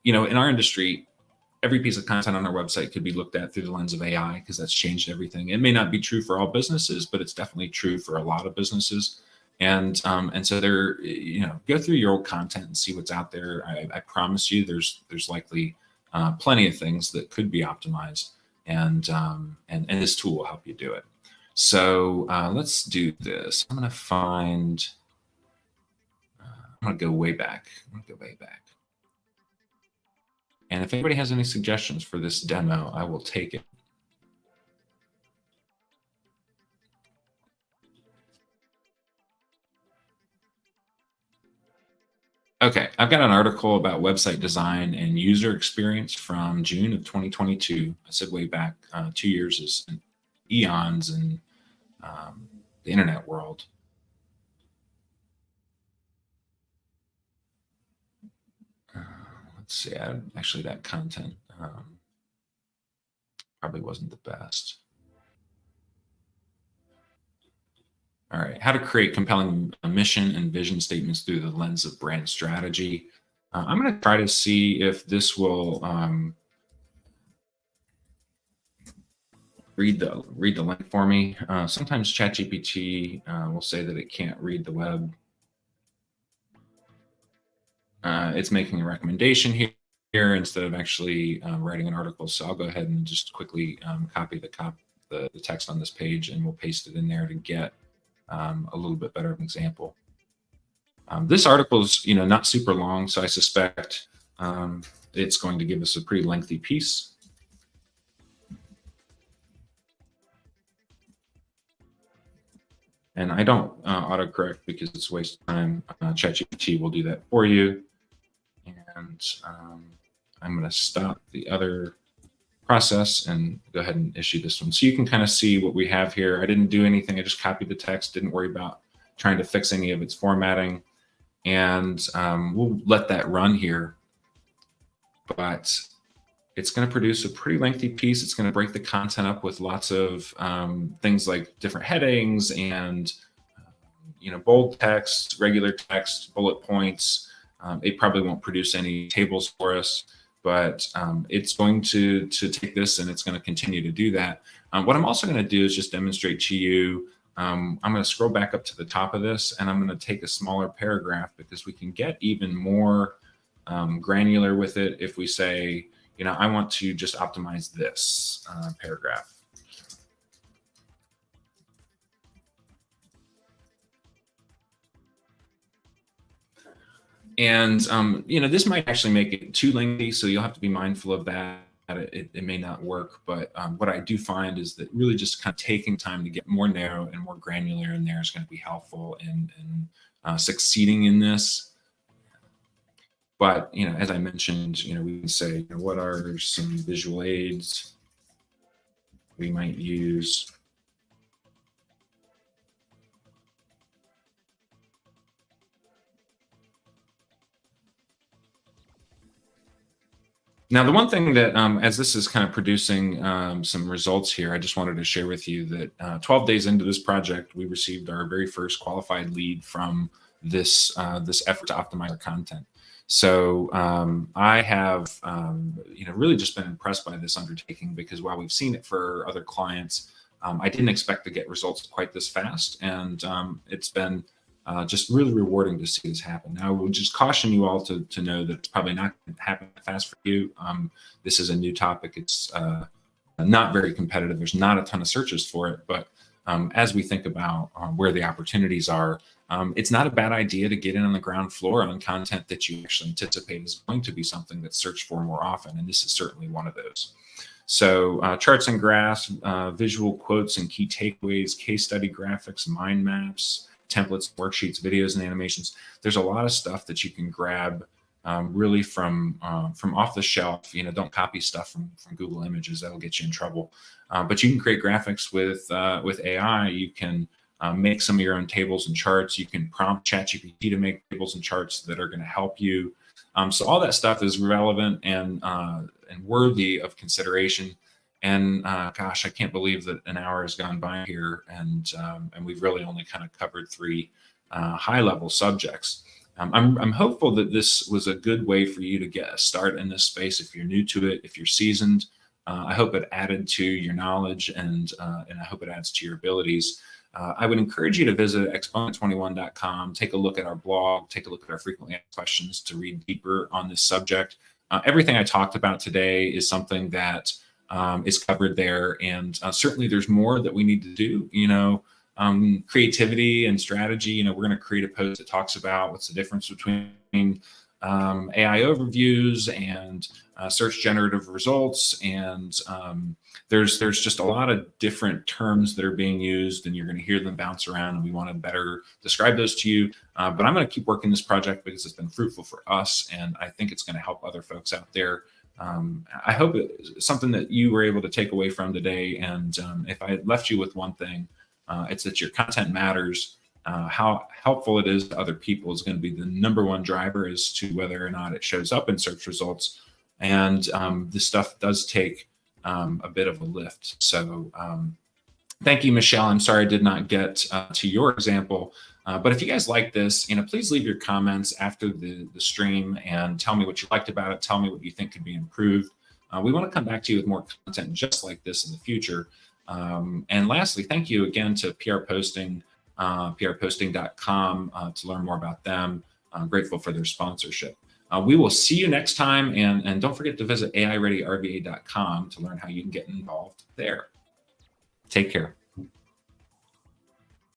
In our industry, every piece of content on our website could be looked at through the lens of AI because that's changed everything. It may not be true for all businesses, but it's definitely true for a lot of businesses. And so there, go through your old content and see what's out there. I promise you, there's likely plenty of things that could be optimized, and this tool will help you do it. So let's do this. I'm going to find. I'm going to go way back. And if anybody has any suggestions for this demo, I will take it. Okay, I've got an article about website design and user experience from June of 2022. I said way back, 2 years is eons in the internet world. Let's see, actually that content probably wasn't the best. All right, how to create compelling mission and vision statements through the lens of brand strategy. I'm going to try to see if this will read the link for me. Sometimes ChatGPT will say that it can't read the web. It's making a recommendation here instead of actually writing an article. So I'll go ahead and just quickly copy the text on this page, and we'll paste it in there to get a little bit better of an example. This article is, not super long, so I suspect it's going to give us a pretty lengthy piece. And I don't autocorrect because it's a waste of time. ChatGPT will do that for you. And I'm going to stop the other process and go ahead and issue this one. So you can kind of see what we have here. I didn't do anything. I just copied the text, didn't worry about trying to fix any of its formatting. And we'll let that run here, but it's going to produce a pretty lengthy piece. It's going to break the content up with lots of things like different headings and bold text, regular text, bullet points. It probably won't produce any tables for us, but it's going to take this and it's going to continue to do that. What I'm also going to do is just demonstrate to you. I'm going to scroll back up to the top of this, and I'm going to take a smaller paragraph because we can get even more granular with it if we say, I want to just optimize this paragraph. And, this might actually make it too lengthy, so you'll have to be mindful of that. It may not work, but what I do find is that really just kind of taking time to get more narrow and more granular in there is going to be helpful in succeeding in this. But, as I mentioned, we can say, what are some visual aids we might use? Now, the one thing that, as this is kind of producing some results here, I just wanted to share with you that 12 days into this project, we received our very first qualified lead from this effort to optimize our content. So I have, really just been impressed by this undertaking, because while we've seen it for other clients, I didn't expect to get results quite this fast, and it's been just really rewarding to see this happen. Now, I would just caution you all to know that it's probably not going to happen fast for you. This is a new topic. It's not very competitive. There's not a ton of searches for it. But as we think about where the opportunities are, it's not a bad idea to get in on the ground floor on content that you actually anticipate is going to be something that's searched for more often. And this is certainly one of those. So charts and graphs, visual quotes and key takeaways, case study graphics, mind maps, templates, worksheets, videos, and animations. There's a lot of stuff that you can grab really from off the shelf. Don't copy stuff from Google Images. That'll get you in trouble. But you can create graphics with AI. You can make some of your own tables and charts. You can prompt ChatGPT to make tables and charts that are going to help you. So all that stuff is relevant and worthy of consideration. And gosh, I can't believe that an hour has gone by here, and we've really only kind of covered 3 high-level subjects. I'm hopeful that this was a good way for you to get a start in this space. If you're new to it, if you're seasoned, I hope it added to your knowledge, and I hope it adds to your abilities. I would encourage you to visit exponent21.com, take a look at our blog, take a look at our frequently asked questions to read deeper on this subject. Everything I talked about today is something that is covered there, and certainly there's more that we need to do. Creativity and strategy. We're going to create a post that talks about what's the difference between AI overviews and search generative results, and there's just a lot of different terms that are being used, and you're going to hear them bounce around, and we want to better describe those to you. But I'm going to keep working this project because it's been fruitful for us, and I think it's going to help other folks out there. I hope it's something that you were able to take away from today. And if I left you with one thing, it's that your content matters. How helpful it is to other people is going to be the #1 driver as to whether or not it shows up in search results. And this stuff does take a bit of a lift. So thank you, Michelle. I'm sorry I did not get to your example. But if you guys like this, please leave your comments after the stream and tell me what you liked about it. Tell me what you think could be improved. We want to come back to you with more content just like this in the future. And lastly, thank you again to PRPosting, prposting.com to learn more about them. I'm grateful for their sponsorship. We will see you next time. And don't forget to visit AIReadyRVA.com to learn how you can get involved there. Take care.